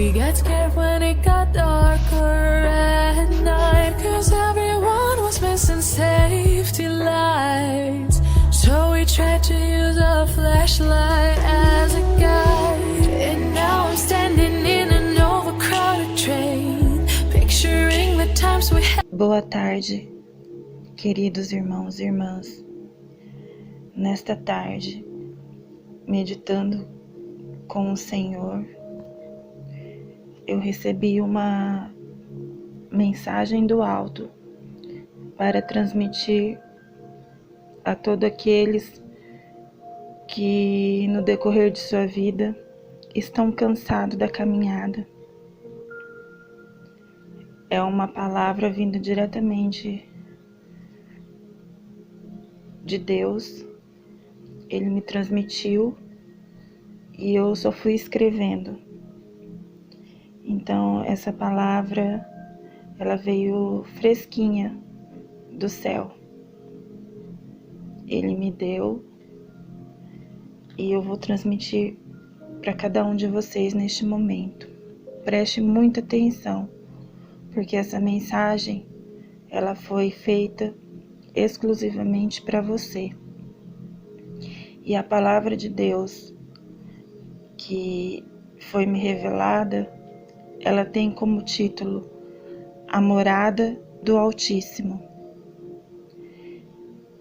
We got scared when it got darker at night, 'cause everyone was missing safety lights. So we tried to use a flashlight as a guide. And now I'm standing in an overcrowded train, picturing the times we had. Boa tarde, queridos irmãos e irmãs. Nesta tarde, meditando com o Senhor, eu recebi uma mensagem do alto para transmitir a todos aqueles que no decorrer de sua vida estão cansados da caminhada. É uma palavra vinda diretamente de Deus. Ele me transmitiu e eu só fui escrevendo. Então essa palavra, ela veio fresquinha do céu. Ele me deu e eu vou transmitir para cada um de vocês neste momento. Preste muita atenção, porque essa mensagem, ela foi feita exclusivamente para você. E a palavra de Deus que foi me revelada, ela tem como título A Morada do Altíssimo.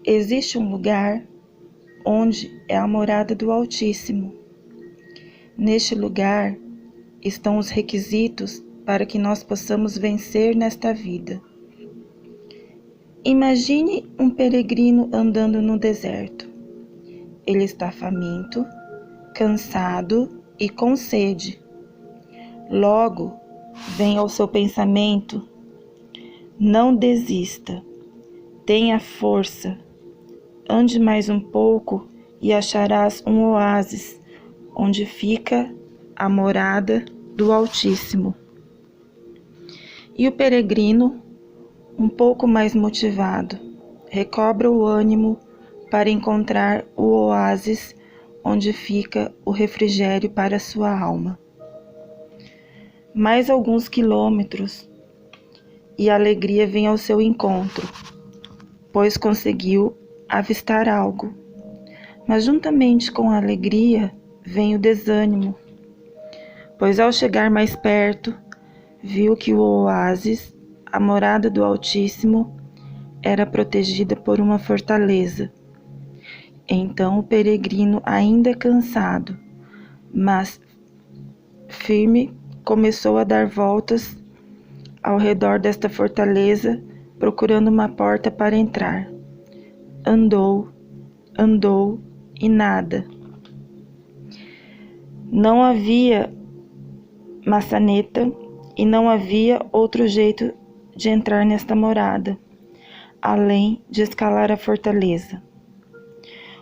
Existe um lugar onde é a morada do Altíssimo. Neste lugar estão os requisitos para que nós possamos vencer nesta vida. Imagine um peregrino andando no deserto. Ele está faminto, cansado e com sede. Logo, vem ao seu pensamento: não desista, tenha força, ande mais um pouco e acharás um oásis, onde fica a morada do Altíssimo. E o peregrino, um pouco mais motivado, recobra o ânimo para encontrar o oásis onde fica o refrigério para sua alma. Mais alguns quilômetros e a alegria vem ao seu encontro, pois conseguiu avistar algo. Mas juntamente com a alegria vem o desânimo, pois ao chegar mais perto, viu que o oásis, a morada do Altíssimo, era protegida por uma fortaleza. Então o peregrino, ainda cansado, mas firme, começou a dar voltas ao redor desta fortaleza, procurando uma porta para entrar. Andou e nada. Não havia maçaneta e não havia outro jeito de entrar nesta morada, além de escalar a fortaleza.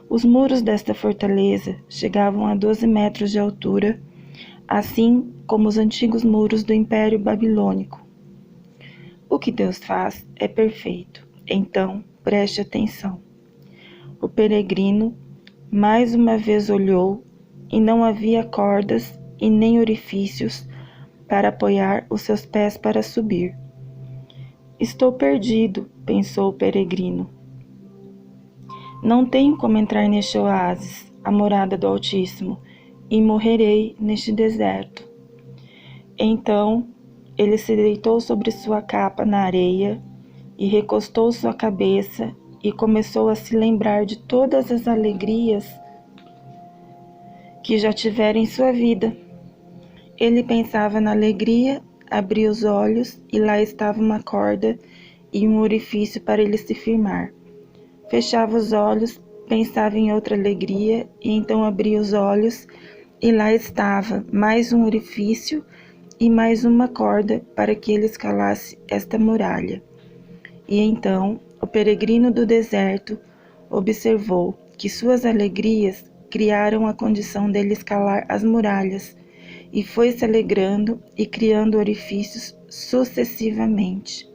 Os muros desta fortaleza chegavam a 12 metros de altura, assim como os antigos muros do Império Babilônico. O que Deus faz é perfeito, então preste atenção. O peregrino mais uma vez olhou e não havia cordas e nem orifícios para apoiar os seus pés para subir. Estou perdido, pensou o peregrino. Não tenho como entrar neste oásis, a morada do Altíssimo, e morrerei neste deserto. Então ele se deitou sobre sua capa na areia e recostou sua cabeça e começou a se lembrar de todas as alegrias que já tivera em sua vida. Ele pensava na alegria, abria os olhos e lá estava uma corda e um orifício para ele se firmar. Fechava os olhos, pensava em outra alegria e então abria os olhos e lá estava mais um orifício e mais uma corda para que ele escalasse esta muralha. E então o peregrino do deserto observou que suas alegrias criaram a condição dele escalar as muralhas e foi se alegrando e criando orifícios sucessivamente.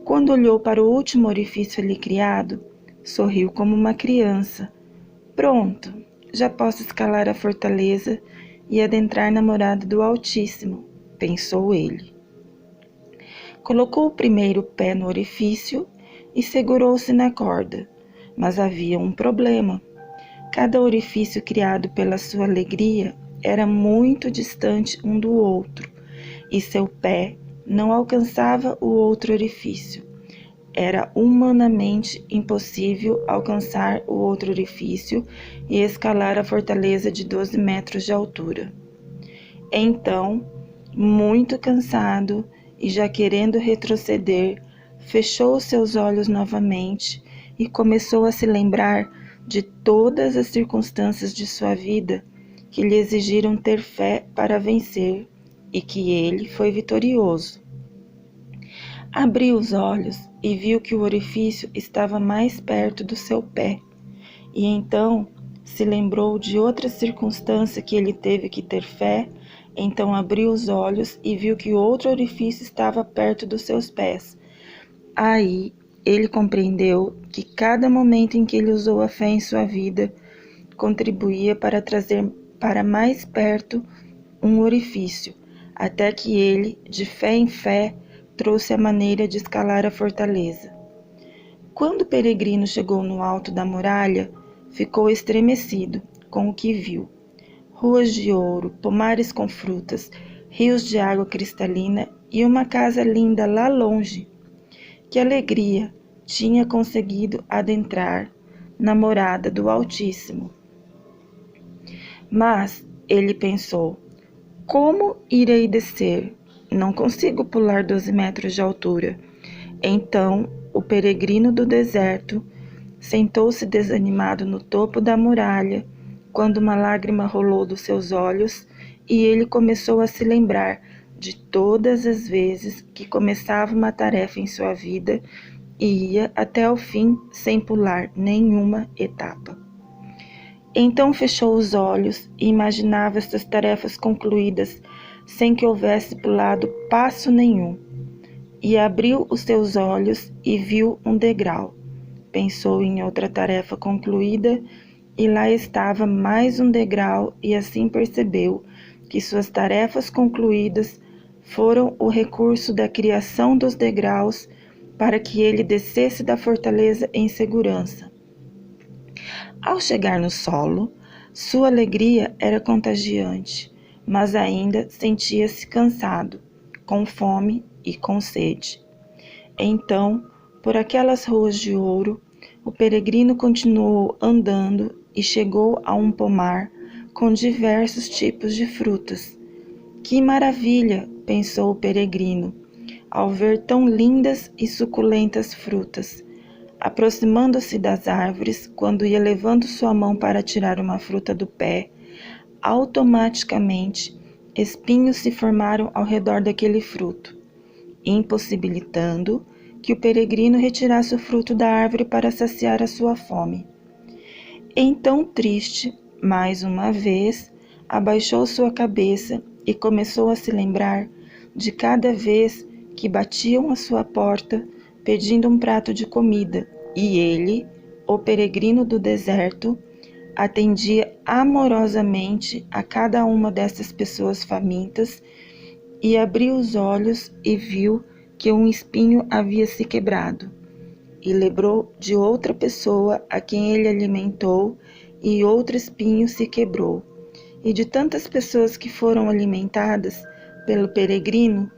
Quando olhou para o último orifício ali criado, sorriu como uma criança. Pronto, já posso escalar a fortaleza e adentrar na morada do Altíssimo. pensou ele. Colocou o primeiro pé no orifício e segurou-se na corda, mas havia um problema. Cada orifício criado pela sua alegria era muito distante um do outro, e seu pé não alcançava o outro orifício. Era humanamente impossível alcançar o outro orifício e escalar a fortaleza de 12 metros de altura. Então, muito cansado e já querendo retroceder, fechou seus olhos novamente e começou a se lembrar de todas as circunstâncias de sua vida que lhe exigiram ter fé para vencer e que ele foi vitorioso. Abriu os olhos e viu que o orifício estava mais perto do seu pé, e então se lembrou de outra circunstância que ele teve que ter fé. Então abriu os olhos e viu que outro orifício estava perto dos seus pés. Aí ele compreendeu que cada momento em que ele usou a fé em sua vida contribuía para trazer para mais perto um orifício, até que ele, de fé em fé, trouxe a maneira de escalar a fortaleza. Quando o peregrino chegou no alto da muralha, ficou estremecido com o que viu. Ruas de ouro, pomares com frutas, rios de água cristalina e uma casa linda lá longe. Que alegria! Tinha conseguido adentrar na morada do Altíssimo. Mas ele pensou: como irei descer? Não consigo pular 12 metros de altura. Então o peregrino do deserto sentou-se desanimado no topo da muralha, quando uma lágrima rolou dos seus olhos e ele começou a se lembrar de todas as vezes que começava uma tarefa em sua vida e ia até o fim sem pular nenhuma etapa. Então fechou os olhos e imaginava essas tarefas concluídas sem que houvesse pulado passo nenhum. E abriu os seus olhos e viu um degrau. Pensou em outra tarefa concluída e lá estava mais um degrau, e assim percebeu que suas tarefas concluídas foram o recurso da criação dos degraus para que ele descesse da fortaleza em segurança. Ao chegar no solo, sua alegria era contagiante, mas ainda sentia-se cansado, com fome e com sede. Então, por aquelas ruas de ouro, o peregrino continuou andando e chegou a um pomar com diversos tipos de frutas. Que maravilha, pensou o peregrino, ao ver tão lindas e suculentas frutas. Aproximando-se das árvores, quando ia levando sua mão para tirar uma fruta do pé, automaticamente espinhos se formaram ao redor daquele fruto, impossibilitando que o peregrino retirasse o fruto da árvore para saciar a sua fome. Então, triste, mais uma vez, abaixou sua cabeça e começou a se lembrar de cada vez que batiam à sua porta pedindo um prato de comida, e ele, o peregrino do deserto, atendia amorosamente a cada uma dessas pessoas famintas, e abriu os olhos e viu que um espinho havia se quebrado, e lembrou de outra pessoa a quem ele alimentou, e outro espinho se quebrou, e de tantas pessoas que foram alimentadas pelo peregrino,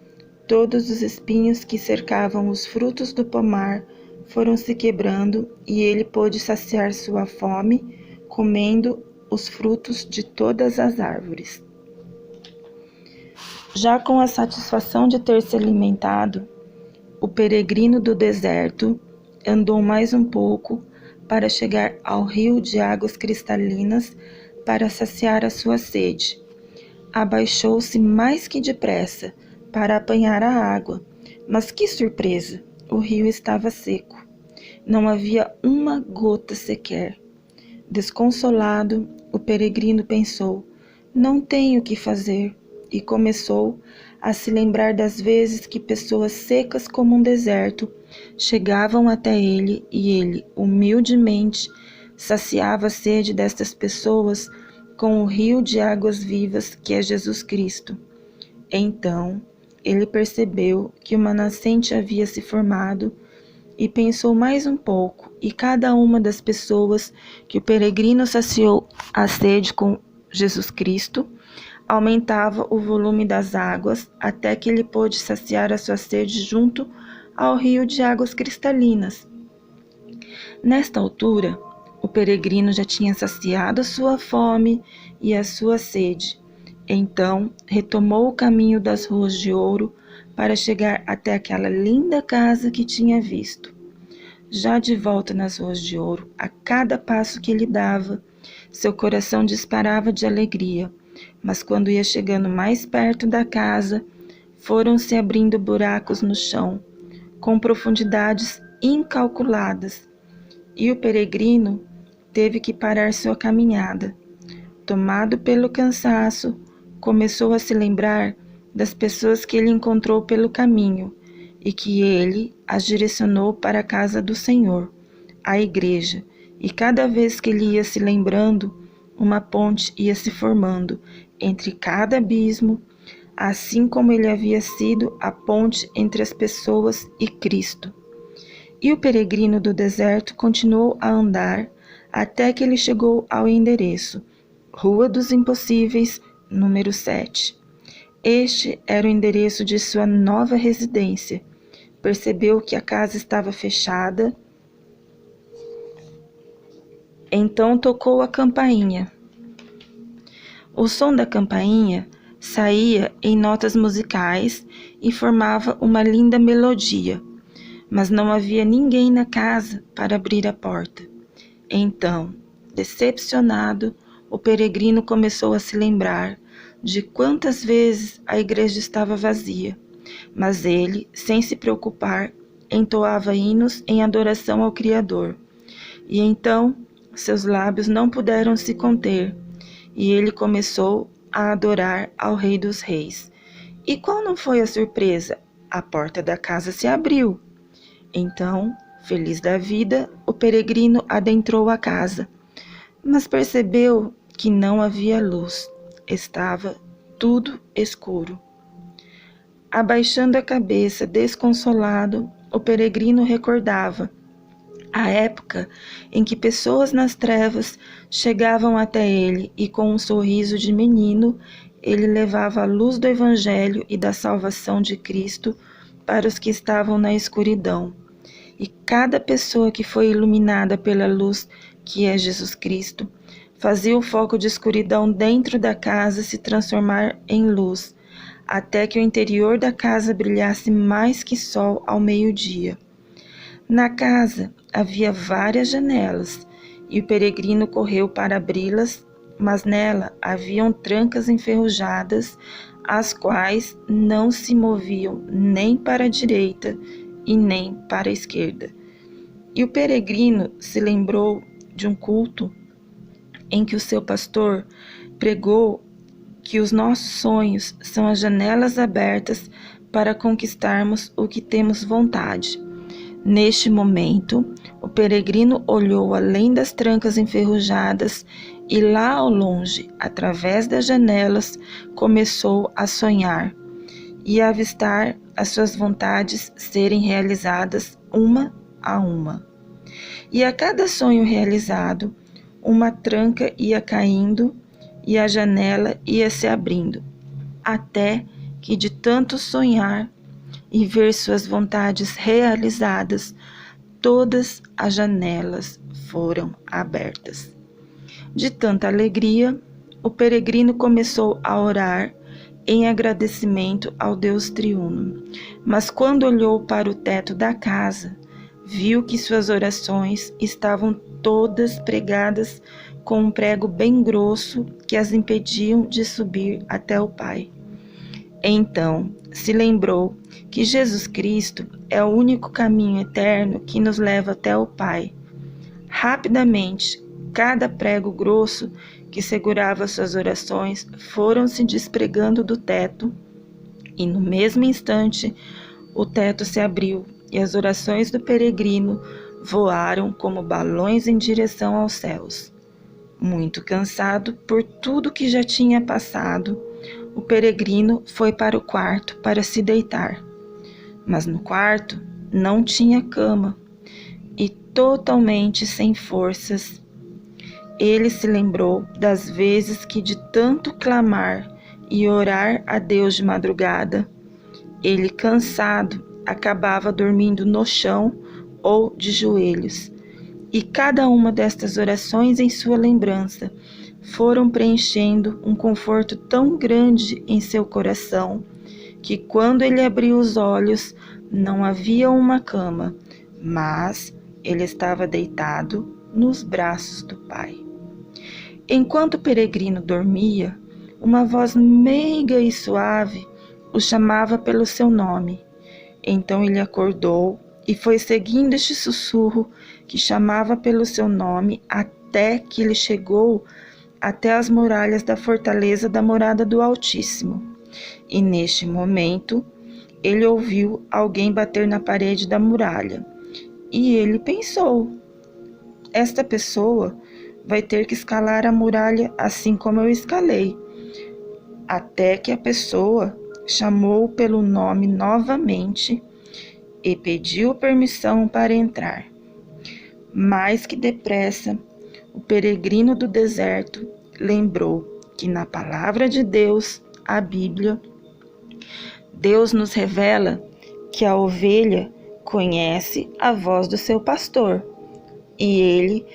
todos os espinhos que cercavam os frutos do pomar foram se quebrando, e ele pôde saciar sua fome, comendo os frutos de todas as árvores. Já com a satisfação de ter se alimentado, o peregrino do deserto andou mais um pouco para chegar ao rio de águas cristalinas para saciar a sua sede. Abaixou-se mais que depressa para apanhar a água, mas que surpresa! O rio estava seco. Não havia uma gota sequer. Desconsolado, o peregrino pensou: não tenho o que fazer, e começou a se lembrar das vezes que pessoas secas como um deserto chegavam até ele, e ele, humildemente, saciava a sede destas pessoas com o rio de águas vivas que é Jesus Cristo. Então, ele percebeu que uma nascente havia se formado e pensou mais um pouco, e cada uma das pessoas que o peregrino saciou a sede com Jesus Cristo aumentava o volume das águas até que ele pôde saciar a sua sede junto ao rio de águas cristalinas. Nesta altura, o peregrino já tinha saciado a sua fome e a sua sede. Então, retomou o caminho das ruas de ouro para chegar até aquela linda casa que tinha visto. Já de volta nas ruas de ouro, a cada passo que ele dava, seu coração disparava de alegria, mas quando ia chegando mais perto da casa, foram-se abrindo buracos no chão, com profundidades incalculadas, e o peregrino teve que parar sua caminhada. Tomado pelo cansaço, começou a se lembrar das pessoas que ele encontrou pelo caminho e que ele as direcionou para a casa do Senhor, a igreja, e cada vez que ele ia se lembrando, uma ponte ia se formando entre cada abismo, assim como ele havia sido a ponte entre as pessoas e Cristo. E o peregrino do deserto continuou a andar até que ele chegou ao endereço, Rua dos Impossíveis, número 7. Este era o endereço de sua nova residência. Percebeu que a casa estava fechada. Então tocou a campainha. O som da campainha saía em notas musicais e formava uma linda melodia, mas não havia ninguém na casa para abrir a porta. Então, decepcionado, o peregrino começou a se lembrar de quantas vezes a igreja estava vazia, mas ele, sem se preocupar, entoava hinos em adoração ao Criador. E então, seus lábios não puderam se conter, e ele começou a adorar ao Rei dos Reis. E qual não foi a surpresa? A porta da casa se abriu. Então, feliz da vida, o peregrino adentrou a casa, mas percebeu que não havia luz. Estava tudo escuro. Abaixando a cabeça, desconsolado, o peregrino recordava a época em que pessoas nas trevas chegavam até ele e com um sorriso de menino, ele levava a luz do Evangelho e da salvação de Cristo para os que estavam na escuridão. E cada pessoa que foi iluminada pela luz que é Jesus Cristo, fazia o foco de escuridão dentro da casa se transformar em luz, até que o interior da casa brilhasse mais que sol ao meio-dia. Na casa havia várias janelas, e o peregrino correu para abri-las, mas nela haviam trancas enferrujadas, as quais não se moviam nem para a direita e nem para a esquerda. E o peregrino se lembrou de um culto em que o seu pastor pregou que os nossos sonhos são as janelas abertas para conquistarmos o que temos vontade. Neste momento, o peregrino olhou além das trancas enferrujadas e lá ao longe, através das janelas, começou a sonhar e a avistar as suas vontades serem realizadas uma a uma. E a cada sonho realizado, uma tranca ia caindo e a janela ia se abrindo, até que de tanto sonhar e ver suas vontades realizadas, todas as janelas foram abertas. De tanta alegria, o peregrino começou a orar em agradecimento ao Deus triuno, mas quando olhou para o teto da casa, viu que suas orações estavam todas pregadas com um prego bem grosso que as impediam de subir até o Pai. Então, se lembrou que Jesus Cristo é o único caminho eterno que nos leva até o Pai. Rapidamente, cada prego grosso que segurava suas orações foram se despregando do teto, e no mesmo instante, o teto se abriu e as orações do peregrino voaram como balões em direção aos céus. Muito cansado por tudo que já tinha passado, o peregrino foi para o quarto para se deitar. Mas no quarto não tinha cama e, totalmente sem forças, ele se lembrou das vezes que, de tanto clamar e orar a Deus de madrugada, ele, cansado, acabava dormindo no chão ou de joelhos. E cada uma destas orações em sua lembrança foram preenchendo um conforto tão grande em seu coração que, quando ele abriu os olhos, não havia uma cama, mas ele estava deitado nos braços do Pai. Enquanto o peregrino dormia, uma voz meiga e suave o chamava pelo seu nome. Então ele acordou e foi seguindo este sussurro que chamava pelo seu nome até que ele chegou até as muralhas da fortaleza da morada do Altíssimo. E neste momento ele ouviu alguém bater na parede da muralha. E ele pensou: esta pessoa vai ter que escalar a muralha assim como eu escalei. Até que a pessoa chamou pelo nome novamente e pediu permissão para entrar. Mais que depressa, o peregrino do deserto lembrou que na palavra de Deus, a Bíblia, Deus nos revela que a ovelha conhece a voz do seu pastor, e ele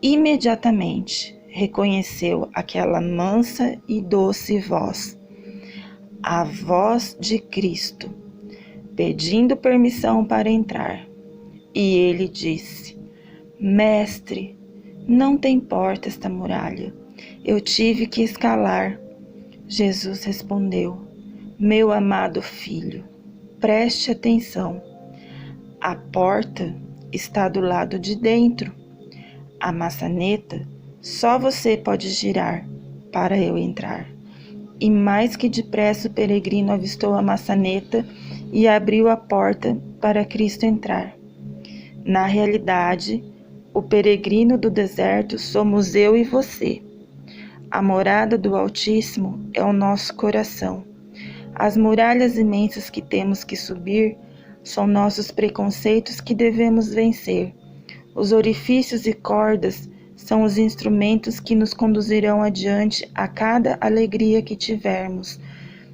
imediatamente reconheceu aquela mansa e doce voz, a voz de Cristo, pedindo permissão para entrar. E ele disse: Mestre, não tem porta esta muralha, eu tive que escalar. Jesus respondeu: Meu amado filho, preste atenção. A porta está do lado de dentro. A maçaneta só você pode girar para eu entrar. E mais que depressa o peregrino avistou a maçaneta e abriu a porta para Cristo entrar. Na realidade, o peregrino do deserto somos eu e você. A morada do Altíssimo é o nosso coração. As muralhas imensas que temos que subir são nossos preconceitos que devemos vencer. Os orifícios e cordas são os instrumentos que nos conduzirão adiante a cada alegria que tivermos.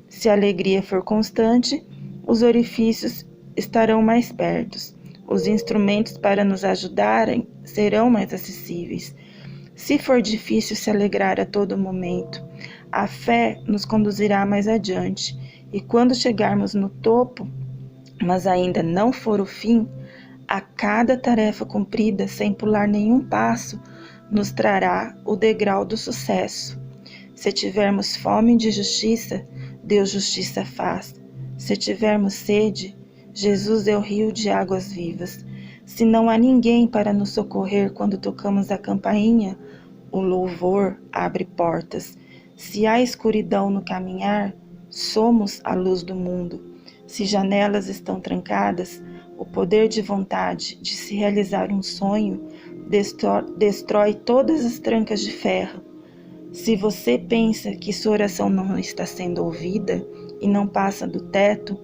Se a alegria for constante, os orifícios estarão mais perto. Os instrumentos para nos ajudarem serão mais acessíveis. Se for difícil se alegrar a todo momento, a fé nos conduzirá mais adiante. E quando chegarmos no topo, mas ainda não for o fim, a cada tarefa cumprida sem pular nenhum passo, nos trará o degrau do sucesso. Se tivermos fome de justiça, Deus justiça faz. Se tivermos sede, Jesus é o rio de águas vivas. Se não há ninguém para nos socorrer quando tocamos a campainha, o louvor abre portas. Se há escuridão no caminhar, somos a luz do mundo. Se janelas estão trancadas, o poder de vontade de se realizar um sonho destrói todas as trancas de ferro. Se você pensa que sua oração não está sendo ouvida e não passa do teto,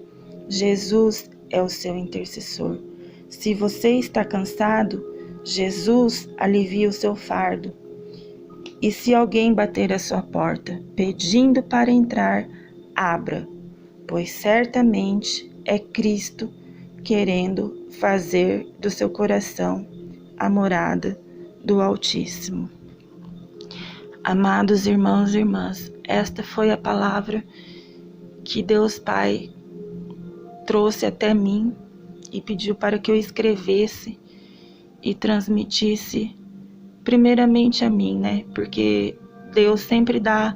Jesus é o seu intercessor. Se você está cansado, Jesus alivia o seu fardo. E se alguém bater à sua porta, pedindo para entrar, abra, pois certamente é Cristo querendo fazer do seu coração a morada do Altíssimo. Amados irmãos e irmãs, esta foi a palavra que Deus Pai trouxe até mim e pediu para que eu escrevesse e transmitisse primeiramente a mim, né? Porque Deus sempre dá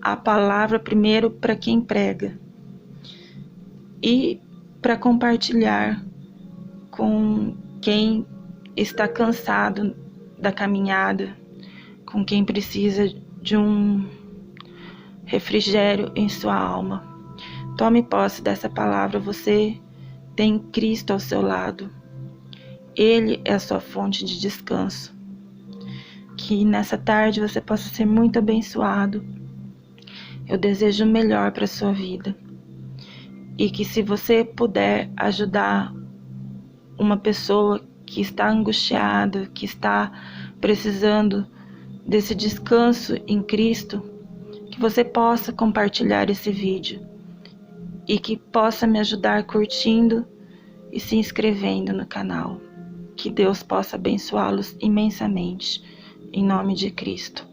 a palavra primeiro para quem prega e para compartilhar com quem está cansado da caminhada, com quem precisa de um refrigério em sua alma. Tome posse dessa palavra, você tem Cristo ao seu lado. Ele é a sua fonte de descanso. Que nessa tarde você possa ser muito abençoado Eu desejo o melhor para sua vida. E que se você puder ajudar uma pessoa que está angustiada, que está precisando desse descanso em Cristo, que você possa compartilhar esse vídeo e que possa me ajudar curtindo e se inscrevendo no canal. Que Deus possa abençoá-los imensamente, em nome de Cristo.